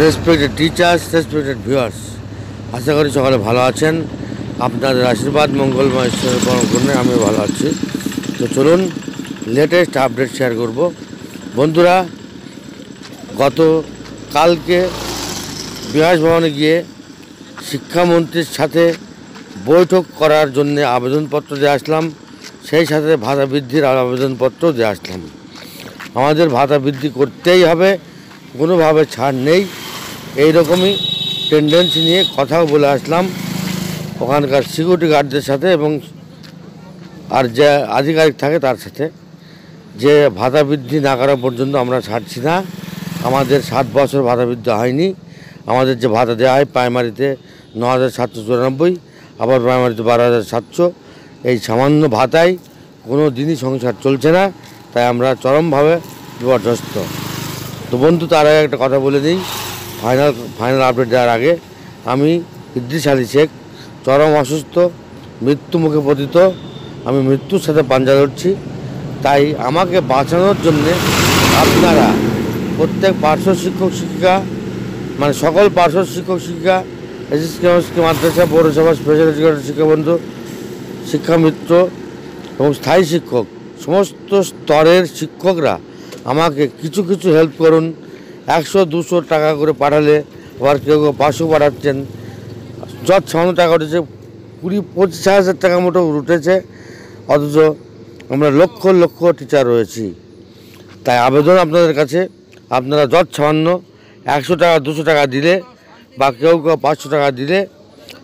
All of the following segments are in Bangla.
রেসপেক্টেড টিচার্স, রেসপেক্টেড ভিউয়ার্স, আশা করি সকালে ভালো আছেন। আপনাদের আশীর্বাদ মঙ্গলময় ঈশ্বরের করুণায় আমি ভালো আছি। তো চলুন লেটেস্ট আপডেট শেয়ার করব। বন্ধুরা, গত কালকে বিকাশ ভবনে গিয়ে শিক্ষামন্ত্রীর সাথে বৈঠক করার জন্য আবেদনপত্র দিয়ে আসলাম, সেই সাথে ভাতা বৃদ্ধির আবেদনপত্র দিয়ে আসলাম। আমাদের ভাতা বৃদ্ধি করতেই হবে, কোনোভাবে ছাড় নেই, এই রকমই টেন্ডেন্সি নিয়ে কথাও বলে আসলাম ওখানকার সিকিউরিটি গার্ডদের সাথে এবং আর যে আধিকারিক থাকে তার সাথে, যে ভাতা বৃদ্ধি না করা পর্যন্ত আমরা ছাড়ছি না। আমাদের 7 বছর ভাতা বৃদ্ধি হয়নি। আমাদের যে ভাতা দেওয়া হয় প্রাইমারিতে 9,794, আবার প্রাইমারিতে 12,700, এই সামান্য ভাতায় কোনো দিনই সংসার চলছে না। তাই আমরা চরমভাবে বিপর্যস্ত। তো বন্ধু, তার আগে একটা কথা বলে দিই, ফাইনাল আপডেট দেওয়ার আগে, আমি ইদ্রিস আলী শেখ চরম অসুস্থ, মৃত্যু মুখে পতিত, আমি মৃত্যুর সাথে পাঞ্জা লড়ছি। তাই আমাকে বাঁচানোর জন্যে আপনারা প্রত্যেক পার্শ্ব শিক্ষক শিক্ষিকা, মানে সকল পার্শ্ব শিক্ষক শিক্ষিকা, এসএসকে মাদ্রাসা, পৌরসভা, স্পেশাল এডুকেটর শিক্ষাবন্ধু, শিক্ষামিত্র এবং স্থায়ী শিক্ষক, সমস্ত স্তরের শিক্ষকরা আমাকে কিছু কিছু হেল্প করুন। 100-200 টাকা করে পাঠালে, আবার কেউ 500 পাঠাচ্ছেন, যত সামান্য টাকা উঠেছে, 20-25 হাজার টাকা মতো উঠেছে, অথচ আমরা লক্ষ লক্ষ টিচার রয়েছি। তাই আবেদন আপনাদের কাছে, আপনারা যত সামান্য 100 টাকা 200 টাকা দিলে বা কেউ 500 টাকা দিলে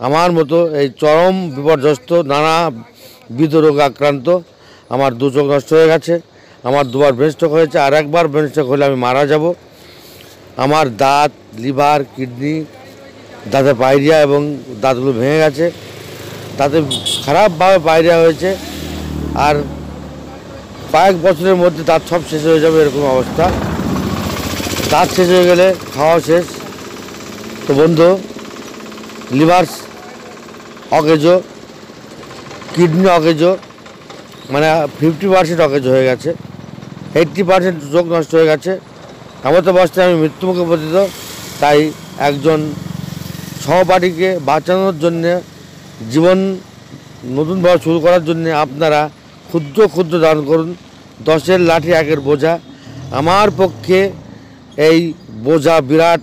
আমার মতো এই চরম বিপর্যস্ত, নানাবিধ রোগে আক্রান্ত, আমার 2 চোখ নষ্ট হয়ে গেছে, আমার 2বার ব্রেন স্ট্রোক হয়েছে, আর 1বার ব্রেন স্ট্রোক হলে আমি মারা যাব। আমার দাঁত, লিভার, কিডনি, দাঁতে পায়রিয়া এবং দাঁতগুলো ভেঙে গেছে, তাতে খারাপভাবে পায়রিয়া হয়েছে, আর কয়েক বছরের মধ্যে দাঁত সব শেষ হয়ে যাবে, এরকম অবস্থা। দাঁত শেষ হয়ে গেলে খাওয়া শেষ। তো বন্ধু, লিভার অকেজো, কিডনি অকেজো, মানে 50% অকেজো হয়ে গেছে, 80% চোখ নষ্ট হয়ে গেছে। এমত অবস্থায় আমি মৃত্যুমুখে পতিত। তাই একজন সহপাঠীকে বাঁচানোর জন্যে, জীবন নতুনভাবে শুরু করার জন্যে আপনারা ক্ষুদ্র ক্ষুদ্র দান করুন। 10-এর লাঠি 1-এর বোঝা। আমার পক্ষে এই বোঝা, বিরাট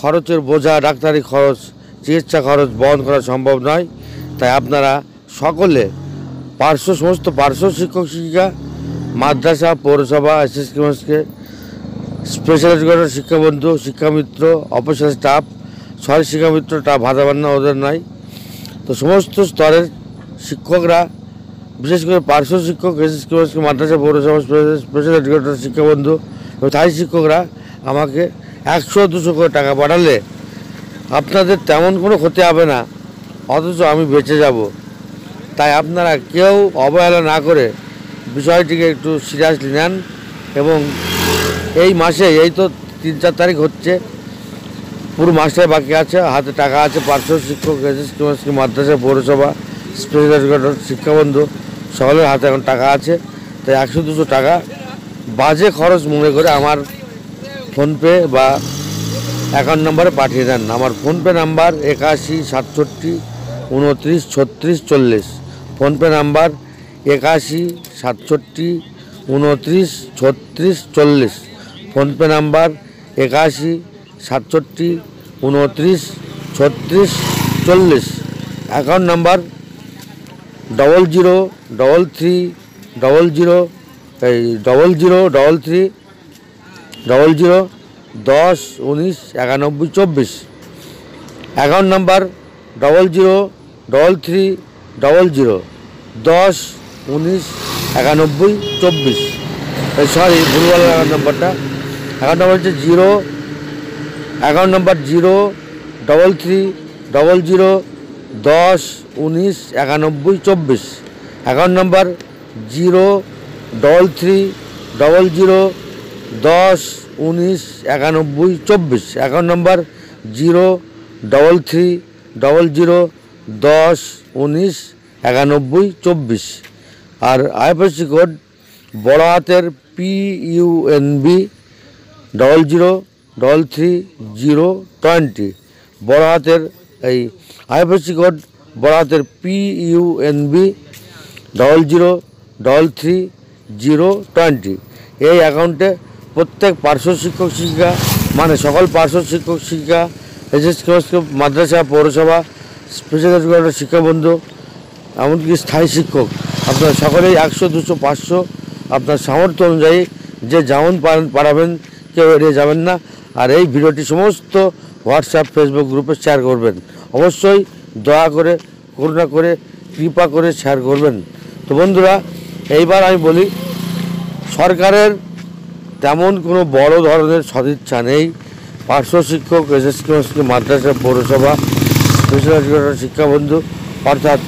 খরচের বোঝা, ডাক্তারি খরচ, চিকিৎসা খরচ বহন করা সম্ভব নয়। তাই আপনারা সকলে সমস্ত পার্শ্ব শিক্ষক শিক্ষিকা, মাদ্রাসা, পৌরসভা, এসএসকে, স্পেশাল এডুকেটর শিক্ষাবন্ধু, শিক্ষামিত্র, অফিসিয়াল স্টাফ, শহরের শিক্ষামিত্রটা ভাতা বান্না ওদের নাই। তো সমস্ত স্তরের শিক্ষকরা, বিশেষ করে পার্শ্ব শিক্ষক, এসএসকে, মাদ্রাসা, পৌরসভা, স্পেশাল এডুকেটর শিক্ষাবন্ধু এবং স্থায়ী শিক্ষকরা আমাকে 100-200 করে টাকা পাঠালে আপনাদের তেমন কোনো ক্ষতি হবে না, অথচ আমি বেঁচে যাব। তাই আপনারা কেউ অবহেলা না করে বিষয়টিকে একটু সিরিয়াসলি নেন। এবং এই মাসে, এই তো 3-4 তারিখ হচ্ছে, পুরো মাসটাই বাকি আছে, হাতে টাকা আছে। পার্শ্ব শিক্ষক, এসএসকে, মাদ্রাসা, পৌরসভা, স্পেশাল এডুকেটর শিক্ষাবন্ধু সকলের হাতে এখন টাকা আছে। তাই 100-200 টাকা বাজে খরচ মনে করে আমার ফোনপে বা অ্যাকাউন্ট নাম্বারে পাঠিয়ে দেন। আমার PhonePe number 81-67-29-36-40। PhonePe number 81-67-29-36-40। PhonePe number 81-67-29-36-40। Account number 00330010199124। Account number 00330010199124। Sorry, ভুলভাল অ্যাকাউন্ট নাম্বারটা। অ্যাকাউন্ট নাম্বার হচ্ছে account number 0330010199124। Account number 0330010199124। Account number 0330010199124। আর আইএফএসসি কোড বড় হাতের PUNB 330320 বড় হাতের এই আইএফএসসি কোড বড় হাতের PUNB 00332020 এই অ্যাকাউন্টে প্রত্যেক পার্শ্ব শিক্ষক শিক্ষিকা মানে সকল পার্শ্ব শিক্ষক শিক্ষিকা এসএসকে মাদ্রাসা পৌরসভা স্পেশাল এডুকেটর শিক্ষাবন্ধু এমনকি স্থায়ী শিক্ষক আপনারা সকলেই 100, 200, 500 আপনার সামর্থ্য অনুযায়ী যে যেমন পারাবেন কেউ এড়িয়ে যাবেন না। আর এই ভিডিওটি সমস্ত হোয়াটসঅ্যাপ ফেসবুক গ্রুপে শেয়ার করবেন। অবশ্যই দয়া করে করুণা করে কৃপা করে শেয়ার করবেন। তো বন্ধুরা, এইবার আমি বলি, সরকারের তেমন কোনো বড় ধরনের সদিচ্ছা নেই। পার্শ্ব শিক্ষক এসএসকে মাদ্রাসা পৌরসভা স্পেশাল এডুকেটর শিক্ষাবন্ধু অর্থাৎ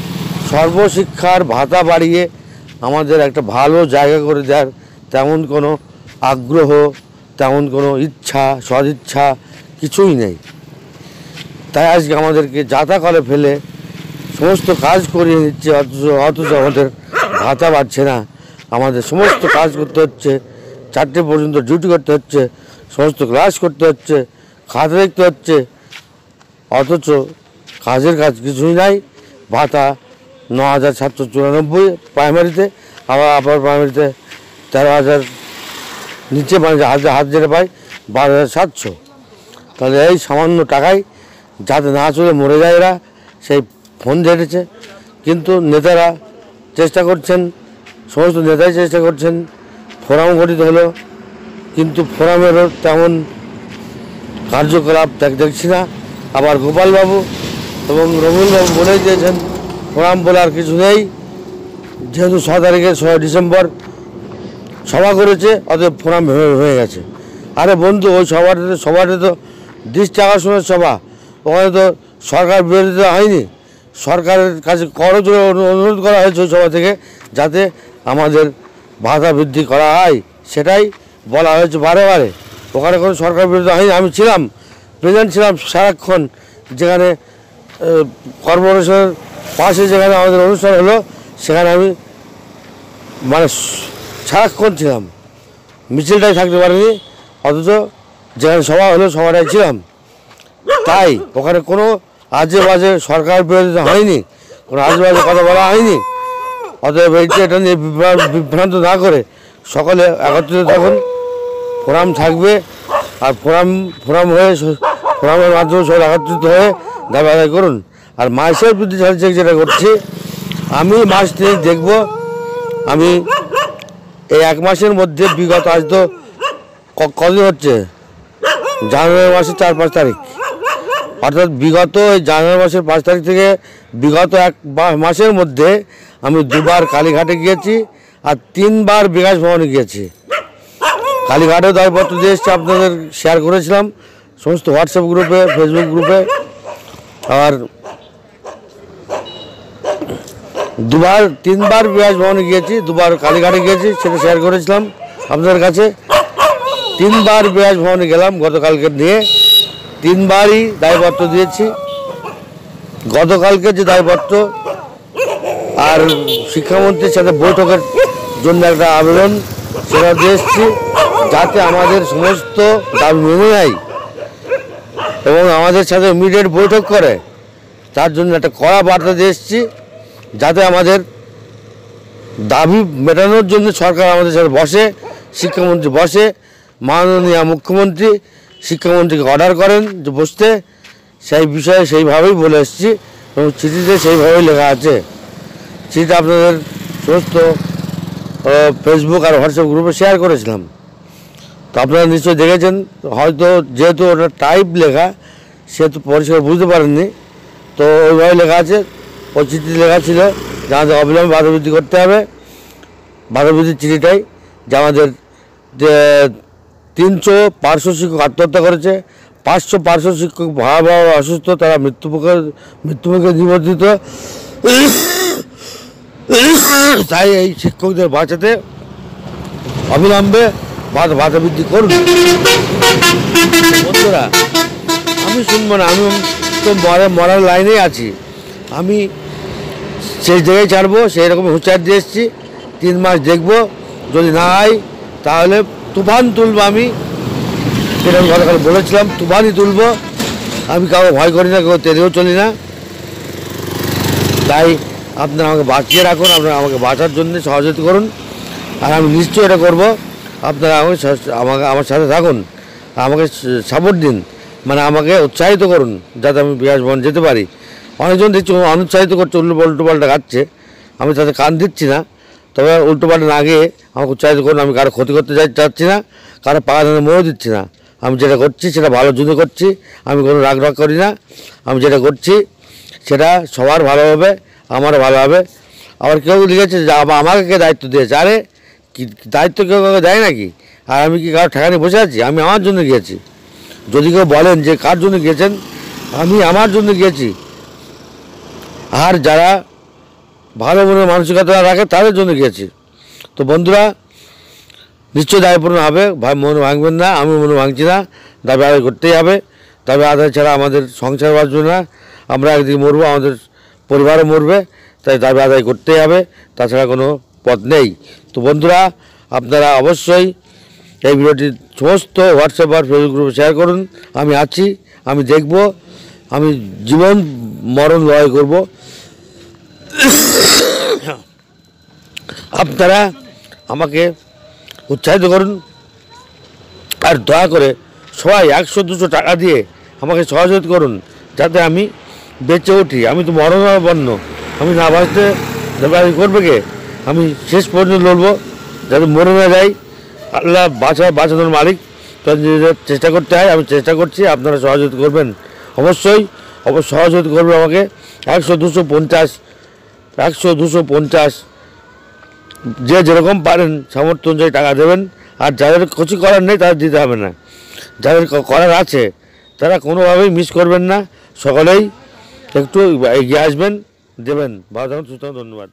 সর্বশিক্ষার ভাতা বাড়িয়ে আমাদের একটা ভালো জায়গা করে দেওয়ার তেমন কোনো আগ্রহ, তেমন কোনো ইচ্ছা সদিচ্ছা কিছুই নেই। তাই আজকে আমাদেরকে যাতা করে ফেলে সমস্ত কাজ করিয়ে নিচ্ছে, অথচ আমাদের ভাতা বাড়ছে না। আমাদের সমস্ত কাজ করতে হচ্ছে, 4টে পর্যন্ত ডিউটি করতে হচ্ছে, সমস্ত ক্লাস করতে হচ্ছে, খাতা দেখতে হচ্ছে, অথচ কাজের কাজ কিছুই নাই। ভাতা 9794 প্রাইমারিতে, আবার আপার প্রাইমারিতে 13,000 নিচে, মানে হাত যেটা পাই 12,700। তাহলে এই সামান্য টাকায় যাতে না চলে মরে যায় এরা, সেই ফোন ঝেড়েছে। কিন্তু নেতারা চেষ্টা করছেন, সমস্ত নেতাই চেষ্টা করছেন, ফোরাম গঠিত হলো, কিন্তু ফোরামেরও তেমন কার্যকলাপ দেখছি না। আবার গোপালবাবু এবং রবিউলবাবু বলেই দিয়েছেন ফোরাম বলে আর কিছু নেই, যেহেতু 6 তারিখে 6 ডিসেম্বর সভা করেছে, অতএব ফোরাম হয়ে গেছে। আরে বন্ধু, ওই সভাটা তো দৃষ্টি আকর্ষণের সভা, ওখানে তো সরকার বিরোধিতা হয়নি। সরকারের কাছে করজোড়ে অনুরোধ করা হয়েছে ওই সভা থেকে যাতে আমাদের ভাতা বৃদ্ধি করা হয়, সেটাই বলা হয়েছে বারে বারে। ওখানে কোনো সরকার বিরোধিতা হয়নি। আমি ছিলাম, প্রেজেন্ট ছিলাম সারাক্ষণ, যেখানে কর্পোরেশনের পাশে যেখানে আমাদের অনুষ্ঠান হলো সেখানে আমি মানে সারাক্ষণ ছিলাম, মিছিলটাই থাকতে পারিনি, অথচ যেখানে সভা হলো সভাটাই ছিলাম। তাই ওখানে কোনো আজে বাজে সরকার বিরোধিতা হয়নি, কোনো আজে বাজে কথা বলা হয়নি। অতএব এটা নিয়ে বিভ্রান্ত না করে সকলে একত্রিত থাকুন। ফোরাম থাকবে, আর ফোরামের মাধ্যমে সবাই একত্রিত হয়ে দাবি আদায় করুন। আর মাসের বৃদ্ধি যেটা করছি, আমি মাস 3 দেখব। আমি এই 1 মাসের মধ্যে বিগত, আজ তো কদিন হচ্ছে, জানুয়ারি মাসের 4-5 তারিখ, অর্থাৎ বিগত জানুয়ারি মাসের 5 তারিখ থেকে বিগত 1 মাসের মধ্যে আমি 2বার কালীঘাটে গিয়েছি আর 3বার বিকাশ ভবনে গিয়েছি। কালীঘাটেও দায়পত্র দিয়ে এসেছি, আপনাদের শেয়ার করেছিলাম সমস্ত হোয়াটসঅ্যাপ গ্রুপে, ফেসবুক গ্রুপে। আর 3বার বিকাশ ভবনে গিয়েছি, 2বার কালীঘাটে গিয়েছি, সেটা শেয়ার করেছিলাম আপনাদের কাছে। 3বার বিকাশ ভবনে গেলাম গতকালকে নিয়ে, 3বারই দায়পত্র দিয়েছি। গতকালকে যে দায়পত্র আর শিক্ষামন্ত্রীর সাথে বৈঠকের জন্য একটা আবেদন, সেটা দিয়ে এসেছি, যাতে আমাদের সমস্ত দাবি মেনে নেয় এবং আমাদের সাথে ইমিডিয়েট বৈঠক করে। তার জন্য একটা কড়া বার্তা দিয়ে এসেছি, যাতে আমাদের দাবি মেটানোর জন্য সরকার আমাদের সাথে বসে, শিক্ষামন্ত্রী বসে, মাননীয় মুখ্যমন্ত্রী শিক্ষামন্ত্রীকে অর্ডার করেন যে বসতে। সেই বিষয়ে সেইভাবেই বলে এসেছি এবং চিঠিতে সেইভাবেই লেখা আছে। চিঠিটা আপনাদের সমস্ত ফেসবুক আর হোয়াটসঅ্যাপ গ্রুপে শেয়ার করেছিলাম, তো আপনারা নিশ্চয়ই দেখেছেন। হয়তো যেহেতু ওটা টাইপ লেখা, সেহেতু পরিষ্কার বুঝতে পারেননি, তো ওইভাবে লেখা আছে। ওই চিঠিতে লেখা ছিল যে আমাদের অবিলম্বে ভাতা বৃদ্ধি করতে হবে। ভাতা বৃদ্ধির চিঠিটাই যে আমাদের 300 পার্শ্ব শিক্ষক আত্মহত্যা করেছে, 500 পার্শ্ব শিক্ষক ভয়াবহ অসুস্থ, তারা মৃত্যুমুখে নিবন্ধিত। তাই এই শিক্ষকদের বাঁচাতে অবিলম্বে ভাতা বৃদ্ধি করুন। বন্ধুরা, আমি শুনবো না, আমি তো মরার লাইনেই আছি। আমি সেই জায়গায় ছাড়বো, সেই রকম হুঁচার দিয়ে এসেছি। 3 মাস দেখবো, যদি না হয় তাহলে তুফান তুলব আমি। যেটা আমি গতকাল বলেছিলাম তুফানই তুলবো। আমি কাউকে ভয় করি না, কেউ তেলেও চলি না। তাই আপনারা আমাকে বাঁচিয়ে রাখুন, আপনারা আমাকে বাঁচার জন্য সহযোগিতা করুন। আর আমি নিশ্চয়ই এটা করবো। আপনারা আমাকে আমার সাথে থাকুন, আমাকে সাপোর্ট দিন, মানে আমাকে উৎসাহিত করুন যাতে আমি বিকাশ ভবন যেতে পারি। অনেকজন দেখছি অনুৎসাহিত করছে, উল্টোপাল্টা খাচ্ছে, আমি তাতে কান দিচ্ছি না। তবে উল্টোপাল্টা না গিয়ে আমাকে উৎসাহিত করুন। আমি কারো ক্ষতি করতে চাচ্ছি না, কারো পাকা ধানে মরেও দিচ্ছি না। আমি যেটা করছি সেটা ভালোর জন্য করছি, আমি কোনো রাগ করি না। আমি যেটা করছি সেটা সবার ভালো হবে, আমারও ভালো হবে। আবার কেউ লিখেছে যে আমাকে কে দায়িত্ব দিয়েছে। আরে কি দায়িত্ব কেউ কাউকে দেয় নাকি? আর আমি কি কারো ঠেকানি বসে আছি? আমি আমার জন্য গিয়েছি। যদি কেউ বলেন যে কার জন্য গিয়েছেন, আমি আমার জন্য গিয়েছি। আর যারা ভালো মনের মানসিকতা রাখে তাদের জন্য গিয়েছি। তো বন্ধুরা, নিশ্চয়ই দায়পূর্ণ হবে, মনে ভাঙবেন না। আমি মনে ভাঙছি না, দাবি আদায় করতেই হবে। দাবি আদায় ছাড়া আমাদের সংসার বাঁচবে না, আমরা একদিন মরবো, আমাদের পরিবারও মরবে। তাই দাবি আদায় করতেই হবে, তাছাড়া কোনো পথ নেই। তো বন্ধুরা, আপনারা অবশ্যই এই ভিডিওটি সমস্ত হোয়াটসঅ্যাপ আর ফেসবুক গ্রুপে শেয়ার করুন। আমি আছি, আমি দেখব, আমি জীবন মরণ লড়াই করব। আপনারা আমাকে উৎসাহিত করুন। আর দয়া করে সবাই 100-200 টাকা দিয়ে আমাকে সহযোগিতা করুন যাতে আমি বেঁচে উঠি। আমি তো মরণাপন্ন, আমি না বাঁচতে দাবি করবে কে? আমি শেষ পর্যন্ত লড়বো যাতে মরে না যাই। আল্লাহ বাঁচানোর মালিক, চেষ্টা করতে হয়, আমি চেষ্টা করছি। আপনারা সহযোগিতা করবেন অবশ্যই, সহযোগিতা করবেন আমাকে। 100-250 যে যেরকম পারেন সামর্থ্য অনুযায়ী টাকা দেবেন। আর যাদের কিছু করার নেই তাদের দিতে হবে না, যাদের করার আছে তারা কোনোভাবেই মিস করবেন না। সকলেই একটু এগিয়ে আসবেন, দেবেন। ভালো থাকুন, সুস্থ থাকুন, ধন্যবাদ।